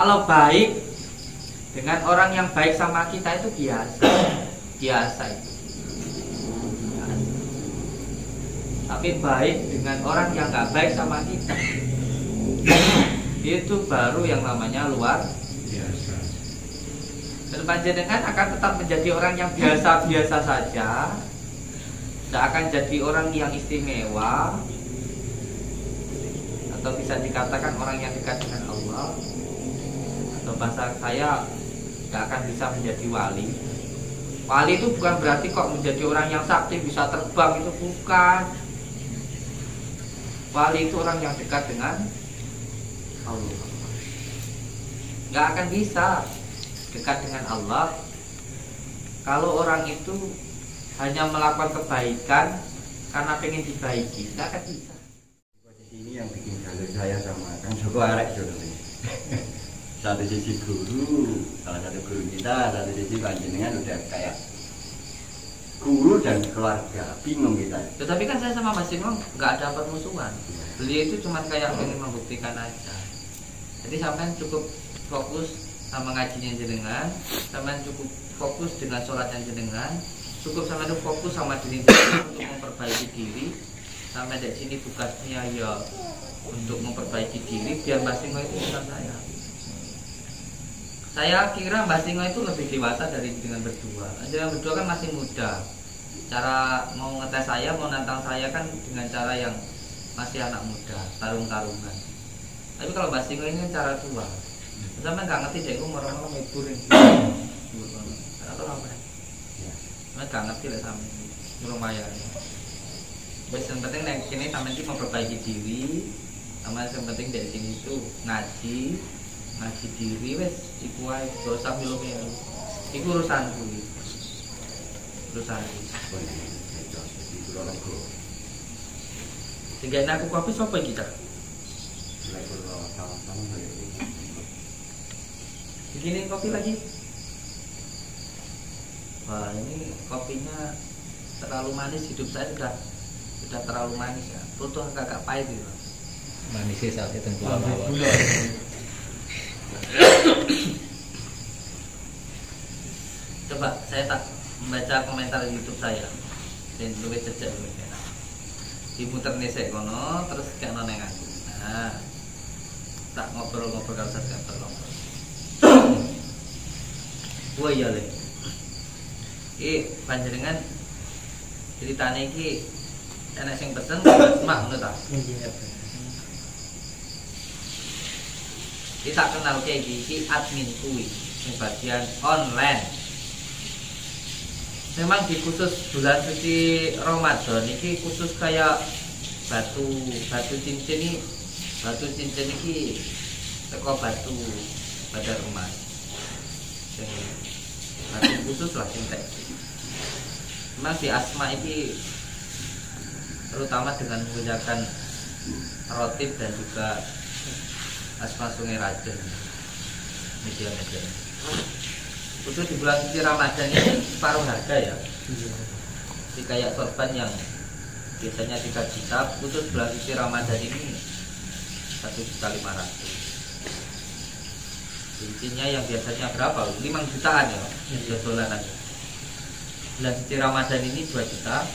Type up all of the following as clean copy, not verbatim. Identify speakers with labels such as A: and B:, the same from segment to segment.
A: Kalau baik dengan orang yang baik sama kita itu biasa, biasa itu. Biasa. Tapi baik dengan orang yang nggak baik sama kita, itu baru yang namanya luar biasa. Dan panjenengan akan tetap menjadi orang yang biasa-biasa saja, tidak akan jadi orang yang istimewa, atau bisa dikatakan orang yang dekat dengan Allah. Atau bahasa saya, gak akan bisa menjadi wali. Wali itu bukan berarti kok menjadi orang yang sakti bisa terbang, itu bukan. Wali itu orang yang dekat dengan Allah. Gak akan bisa dekat dengan Allah kalau orang itu hanya melakukan kebaikan karena pengen dibaiki. Gak akan bisa.
B: Ini yang bikin galau saya sama Kang Joko arek dulu nih. Satu sisi guru, salah satu guru kita, satu sisi panjenengan udah kayak guru dan keluarga, bingung kita.
A: Tetapi kan saya sama Mas Simon nggak ada permusuhan. Beliau itu cuma kayak pengen membuktikan aja. Jadi sampean cukup fokus sama ngajinya jenengan, sampean cukup fokus dengan sholatnya jenengan, cukup sampean itu fokus sama diri jenengan untuk memperbaiki diri. Sampai dari sini tugasnya ya untuk memperbaiki diri biar Mbak Singo itu bukan saya. Saya kira Mbak Singo itu lebih dewasa dari dengan berdua. Dengan berdua kan masih muda. Cara mau ngetes saya, mau nantang saya kan dengan cara yang masih anak muda, tarung-tarungan. Tapi kalau Mbak Singo ini kan cara tua. Sampai nggak ngerti deh, orang-orang ngibur ini. Atau apa? Sampai nggak ngerti lah sama lumayan. Wes yang penting dari sini sampai ini memperbaiki diri, sama yang penting dari sini itu ngaji diri wes iku ae, gak usah milu-milu. Iku urusanku. Sehingga aku kopi sapa kita? Bikinin kopi lagi. Wah, ini kopinya terlalu manis, hidup saya sudah terlalu manis ya, butuh agak pahit gitu.
C: Manisnya saat itu gula mawar.
A: Coba saya tak membaca komentar YouTube saya dan luwih jejak luwih enak. Dimuter nesek kono terus kayak noneng aku. Nah, tak ngobrol-ngobrol kalau saya ngobrol. Wah iya le. Panjenengan ceritane iki enak sing pesen mak ngono ta. Kita kenal kayak gini admin kuwi sing bagian online. Memang di khusus bulan suci Ramadan ini khusus kayak batu cincin ini teko batu badar emas. Batu khusus lah sing tek. Memang di Asma ini terutama dengan menggunakan rotip dan juga Asma Sungai Raden media-media. Untuk di bulan suci Ramadan ini separuh harga ya. Jadi kayak sorban yang biasanya 3 juta, khusus bulan suci Ramadan ini 1.500.000. Intinya yang biasanya berapa? 5 jutaan ya, $2 aja. Bulan suci Ramadan ini 2 juta.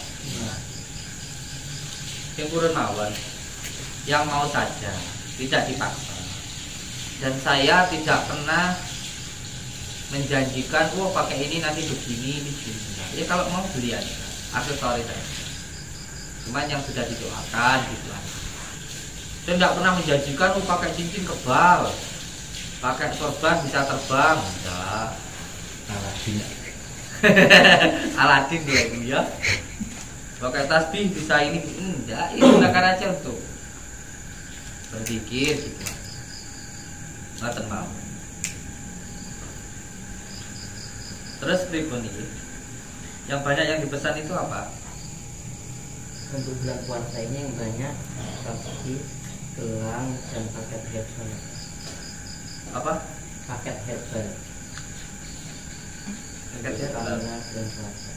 A: Yang purun mawon, yang mau saja, tidak dipaksa. Dan saya tidak pernah menjanjikan, wah pakai ini nanti begini. Ya kalau mau beli aja, aksesoris aja. Cuman yang sudah didoakan gitu aja. Saya tidak pernah menjanjikan, oh pakai cincin kebal, pakai sorban bisa terbang, enggak.
C: Aladin.
A: Aladin dia itu ya. Pakai tasbih bisa ini, enggak. Ini gunakan aja untuk berpikir gitu. Nggak mau. Terus pribun ini, yang banyak yang dipesan itu apa?
D: Untuk bulan puasa ini yang banyak tasbih, gelang, dan paket herbal.
A: Apa?
D: Paket herbal.
A: Paket herbal.
D: Bulan puasa.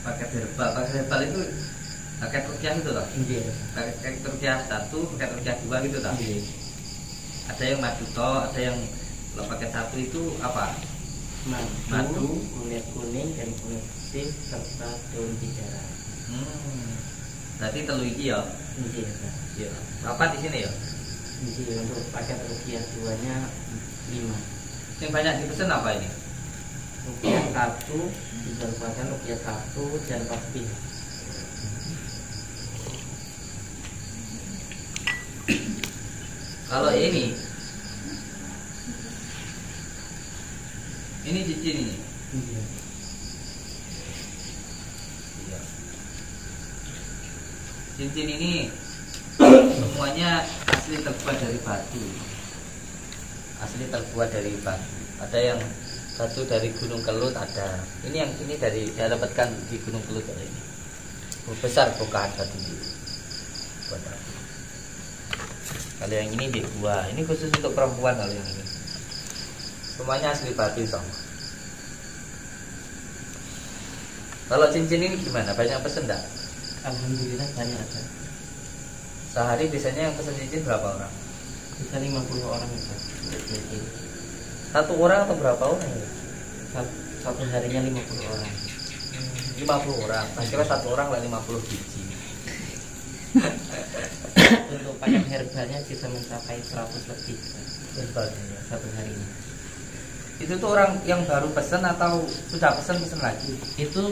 A: Paket herbal itu paket rupiah itu loh.
D: Iya.
A: Paket rupiah 1, paket rupiah 2 gitu loh.
D: Iya.
A: Ada yang madu toh, ada yang kalau paket 1 itu apa?
D: Madu, kunyit kuning dan kunyit putih serta daun bidara.
A: Berarti telu iki ya.
D: Iya.
A: Iya. Apa di sini ya?
D: Jadi untuk paket rupiah 2-nya 5.
A: Yang banyak dipesan apa ini?
D: Rupiah 1 dijualkan rupiah 1 dan pasti.
A: Kalau ini cincin ini.
D: Iya.
A: Iya. Cincin ini semuanya asli terbuat dari batu. Asli terbuat dari batu. Ada yang batu dari Gunung Kelut ada. Ini dari saya dapatkan di Gunung Kelut ada ini. Besar bongkahan batu ini. Buat aku. Kalau yang ini di gua, ini khusus untuk perempuan kalau yang ini. Semuanya asli batu sama. Kalau cincin ini gimana? Banyak pesen enggak?
D: Alhamdulillah banyak ada.
A: Sehari biasanya yang pesen cincin berapa orang?
D: Bisa 50 orang bisa.
A: Satu orang atau berapa orang ya?
D: Satu harinya 50 orang.
A: 50 orang. Saya kira satu orang lah 50 biji.
D: Untuk paket herbalnya bisa mencapai 100 lebih
A: Herbalnya.
D: satu harinya.
A: Itu tuh orang yang baru pesen atau sudah pesen lagi?
D: Itu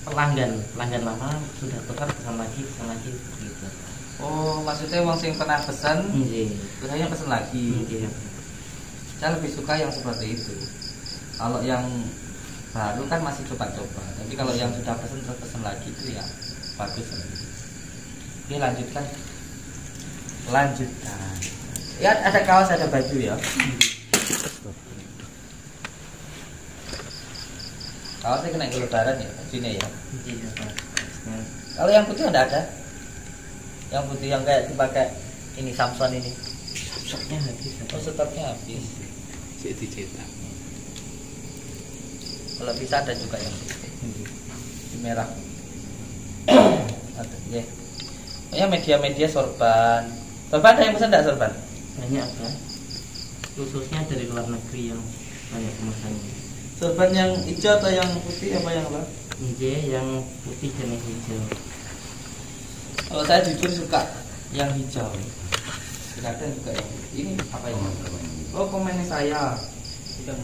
D: pelanggan lama sudah tukar pesan lagi gitu.
A: Oh, maksudnya wong sing pernah pesen,
D: Iya.
A: terusnya pesen lagi.
D: Iya.
A: Saya lebih suka yang seperti itu. Kalau yang baru kan masih coba-coba. Tapi kalau yang sudah pesen terus pesen lagi itu ya bagus. Oke, lanjutkan. Ya, ada kaos, ada baju ya. Kaosnya kena ke lebaran ya, bajunya ya.
D: Iya, Pak.
A: Kalau yang putih ada? Yang putih yang kayak dipakai ini Samson ini.
D: Stoknya habis.
A: Oh, stoknya habis.
C: Sik dicetak.
A: Kalau bisa ada juga yang putih. Di merah. Ada, ya. Ya media-media sorban. Sorban ada yang pesan enggak sorban?
D: Banyak ada. Khususnya dari luar negeri yang banyak pemesannya.
A: Sorban yang hijau atau yang putih apa yang apa?
D: Iya, yang putih dan yang hijau.
A: Kalau saya jujur suka yang hijau. Kadang juga yang putih. Ini apa ini? Oh, komennya saya. Tidak.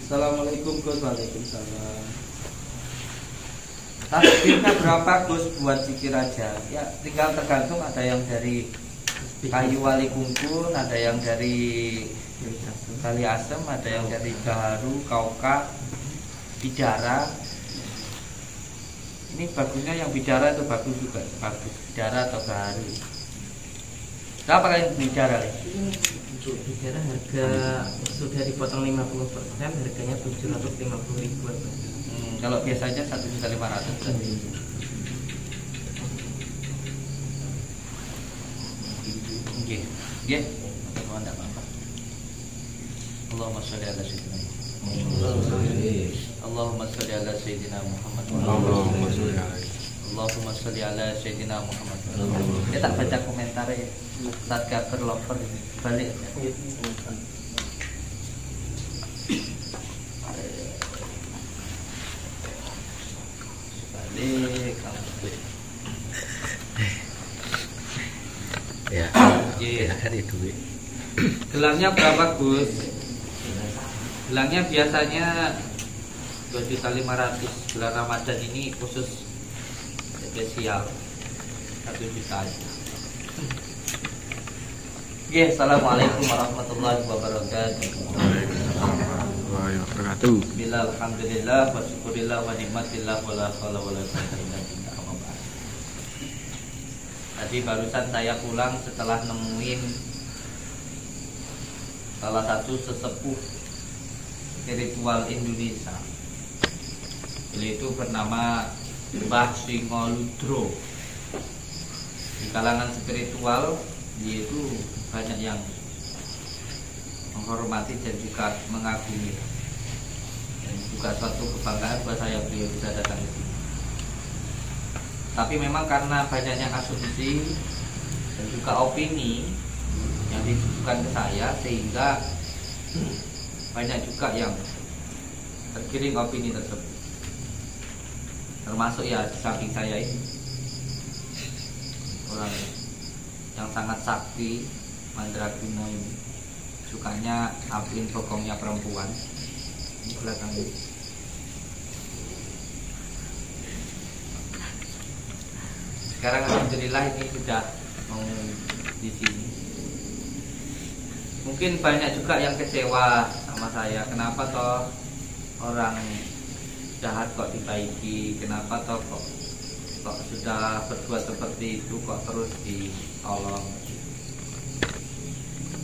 A: Assalamualaikum Gus. Waalaikumsalam. Takdirnya berapa Gus buat zikir aja? Ya tinggal tergantung, ada yang dari kayu wali kungkun, ada yang dari kali asem, ada yang dari gaharu, kauka, bidara. Ini bagusnya yang bidara itu bagus juga, bagus bidara atau gaharu. Berapa kali bidara?
D: Untuk bidara harga sudah dipotong 50%, harganya 750.000.
A: Kalau biasanya 1.500.000. Oke, ya, tidak apa-apa. Allahumma sholli ala sayyidina Muhammad. Allahumma sholli ala sayyidina Muhammad. Allahumma sholli ala sayyidina Muhammad. Kita tak baca komentar ya. Ustaz Gafir Lover ini balik. Balik.
C: Ya. Ya kan itu.
A: Gelangnya berapa Gus? Gelangnya biasanya 2.500.000. Bulan Ramadan ini khusus spesial 1 juta aja. Oke, assalamualaikum warahmatullahi wabarakatuh. Bismillah, alhamdulillah, wa syukurillah, wa nikmatillah, wa la hawla wa la quwwata illa billah. Tadi barusan saya pulang setelah nemuin salah satu sesepuh spiritual Indonesia. Beliau itu bernama Mbah Singoludro. Di kalangan spiritual dia itu banyak yang menghormati dan juga mengagumi. Dan juga suatu kebanggaan buat saya beliau bisa datang ke sini. Tapi memang karena banyaknya asumsi dan juga opini yang ditujukan ke saya, sehingga banyak juga yang tergiring opini tersebut. Termasuk ya di samping saya ini orang yang sangat sakti, mandraguna ini, sukanya ambilin bokongnya perempuan di belakang ini. Sekarang alhamdulillah ini sudah mau di sini. Mungkin banyak juga yang kecewa sama saya. Kenapa toh orang jahat kok dibaiki? Kenapa toh kok sudah berbuat seperti itu kok terus ditolong?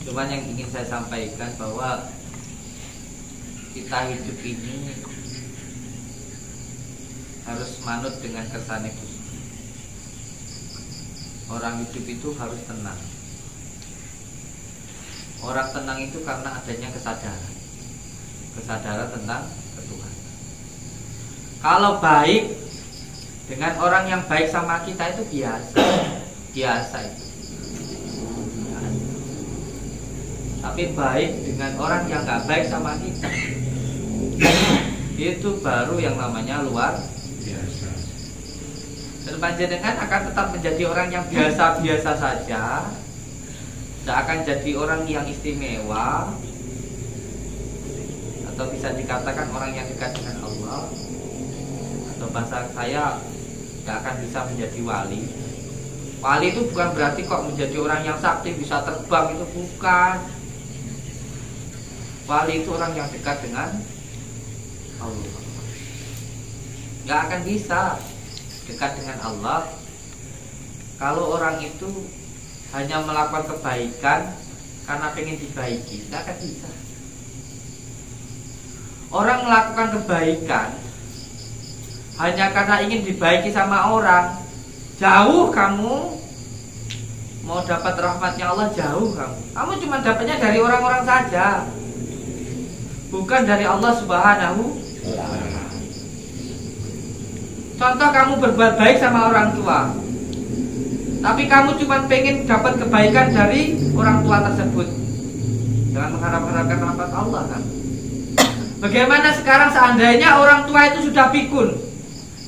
A: Cuman yang ingin saya sampaikan bahwa kita hidup ini harus manut dengan kersane Gusti. Orang hidup itu harus tenang. Orang tenang itu karena adanya kesadaran tentang Tuhan. Kalau baik dengan orang yang baik sama kita itu biasa itu. Tapi baik dengan orang yang nggak baik sama kita, itu baru yang namanya luar biasa. Dan panjenengan akan tetap menjadi orang yang biasa-biasa saja, tidak akan jadi orang yang istimewa, atau bisa dikatakan orang yang dekat dengan Allah, atau bahasa saya tidak akan bisa menjadi wali. Wali itu bukan berarti kok menjadi orang yang sakti bisa terbang, itu bukan. Wali itu orang yang dekat dengan Allah. Nggak akan bisa dekat dengan Allah kalau orang itu hanya melakukan kebaikan karena pengen dibaiki. Nggak akan bisa. Orang melakukan kebaikan hanya karena ingin dibaiki sama orang, jauh kamu mau dapat rahmatnya Allah, jauh kamu. Kamu cuma dapatnya dari orang-orang saja, bukan dari Allah Subhanahu wa ta'ala. Contoh, kamu berbuat baik sama orang tua, tapi kamu cuma pengen dapat kebaikan dari orang tua tersebut, jangan mengharap-harapkan rahmat Allah kan. Bagaimana sekarang seandainya orang tua itu sudah pikun,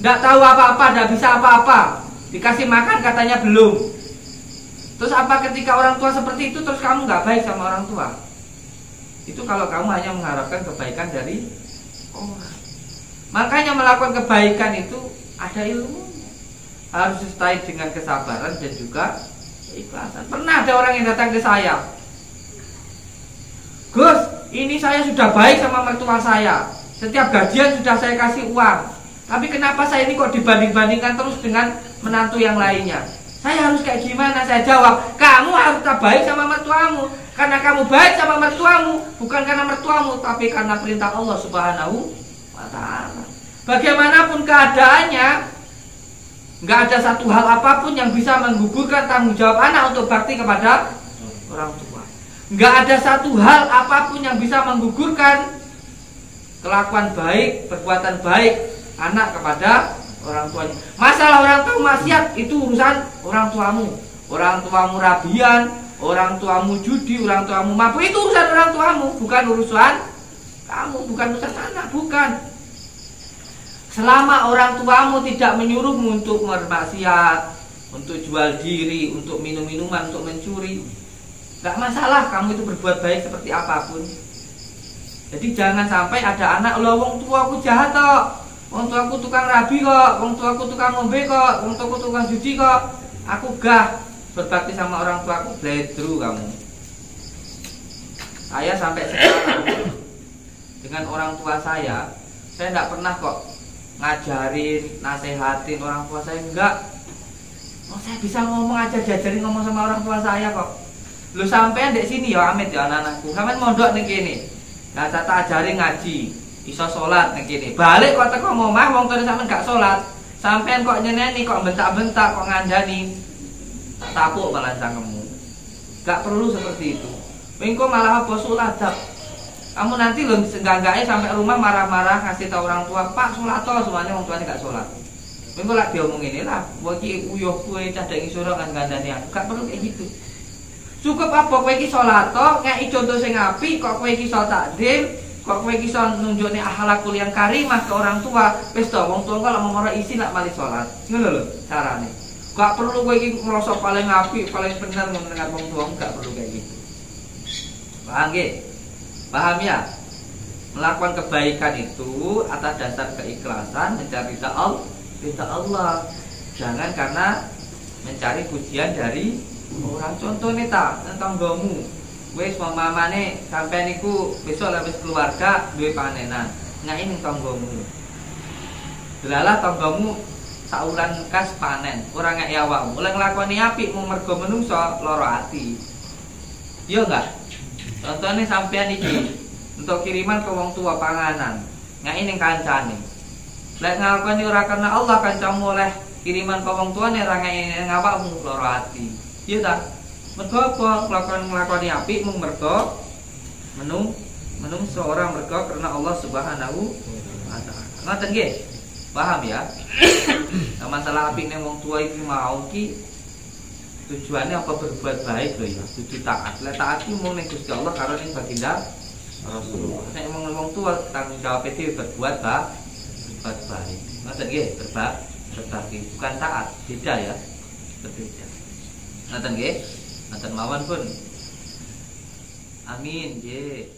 A: tidak tahu apa-apa, tidak bisa apa-apa, dikasih makan katanya belum. Terus apa ketika orang tua seperti itu terus kamu nggak baik sama orang tua? Itu kalau kamu hanya mengharapkan kebaikan dari orang. Makanya melakukan kebaikan itu ada ilmunya, harus disertai dengan kesabaran dan juga keikhlasan. Pernah ada orang yang datang ke saya, Gus, ini saya sudah baik sama mertua saya, setiap gajian sudah saya kasih uang, tapi kenapa saya ini kok dibanding-bandingkan terus dengan menantu yang lainnya? Saya harus kayak gimana? Saya jawab, kamu harus tetap baik sama mertuamu. Karena kamu baik sama mertuamu, bukan karena mertuamu, tapi karena perintah Allah Subhanahu wa ta'ala. Bagaimanapun keadaannya, nggak ada satu hal apapun yang bisa menggugurkan tanggung jawab anak untuk bakti kepada orang tua. Nggak ada satu hal apapun yang bisa menggugurkan kelakuan baik, perbuatan baik anak kepada orang tuanya. Masalah orang tua maksiat itu urusan orang tuamu. Orang tuamu rabian, orang tuamu judi, orang tuamu mabuk, itu urusan orang tuamu, bukan urusan kamu, bukan urusan anak, bukan. Selama orang tuamu tidak menyuruhmu untuk bermaksiat, untuk jual diri, untuk minum minuman, untuk mencuri, nggak masalah kamu itu berbuat baik seperti apapun. Jadi jangan sampai ada anak, loh wong tuaku jahat kok, wong tuaku tukang rabi kok, wong tuaku tukang ngombe kok, wong tuaku tukang judi kok, aku gah berbakti sama orang tuaku, bledru kamu. Saya sampai sekarang dengan orang tua saya tidak pernah kok ngajarin, nasehatin orang tua saya, enggak. Oh, saya bisa ngomong aja, diajarin ngomong sama orang tua saya kok. Lu sampean dek sini ya Amit ya anak-anakku, sampean mondok ning kene. Lah tak ajarin ngaji, iso salat ning kene. Balik kok teko omah wong tuane sampean gak salat. Sampean kok nyeneni, kok bentak-bentak, kok ngandani. Tak tapuk malah cangkemmu. Gak perlu seperti itu. Engko malah apa suladap. Kamu nanti loh enggak sampai rumah marah-marah ngasih tahu orang tua, Pak sholat toh, semuanya orang tuanya gak sholat. Minggu lah dia ngomong ini lah, waki uyuh kue cadangi surah kan gandani aku, gak perlu kayak gitu. Cukup apa kowe iki sholat toh, ngeki contoh sing apik, kok kowe iki iso takdim, kok kowe iki iso nunjukne akhlakul yang karimah ke orang tua, wis to wong tua kalau mau isi nak mali sholat. Ngono lho carane. Gak perlu kowe iki ngrasa paling apik, paling bener dengan wong tua, gak perlu kayak gitu. Paham nggih? Paham ya? Melakukan kebaikan itu atas dasar keikhlasan mencari ridha Allah. Jangan karena mencari pujian dari orang. Contoh nih tak tentang gomu. Wes mamane sampai niku besok habis keluarga duwe panenan. Ngain tanggomu. Delalah tanggomu sauran kas panen. Ora ngek awakmu. Oleh nglakoni apik mung mergo menungso lara ati. Iya enggak? Contohnya sampean iki untuk kiriman ke wong tua panganan, ngain ning kancane. Lek ngakoni ora karena Allah kancamu oleh kiriman ke wong tuane ora ngain awakmu lara ati. Iya ta? Mergo apa? Nglakoni apik mung mergo menungso ora mergo karena Allah Subhanahu wa taala. Ngoten nggih? Paham ya? Nah, masalah apik ning wong tua iki mau ki tujuannya apa berbuat baik loh ya, tujuh taat. Lek taat iki mung ning Gusti Allah karo ning baginda Rasulullah. Nek wong tua tanggung jawab itu berbuat baik. Ngoten nggih, berbakti bukan taat, beda ya. Berbeda. Ngoten nggih? Ngoten mawon pun. Amin nggih.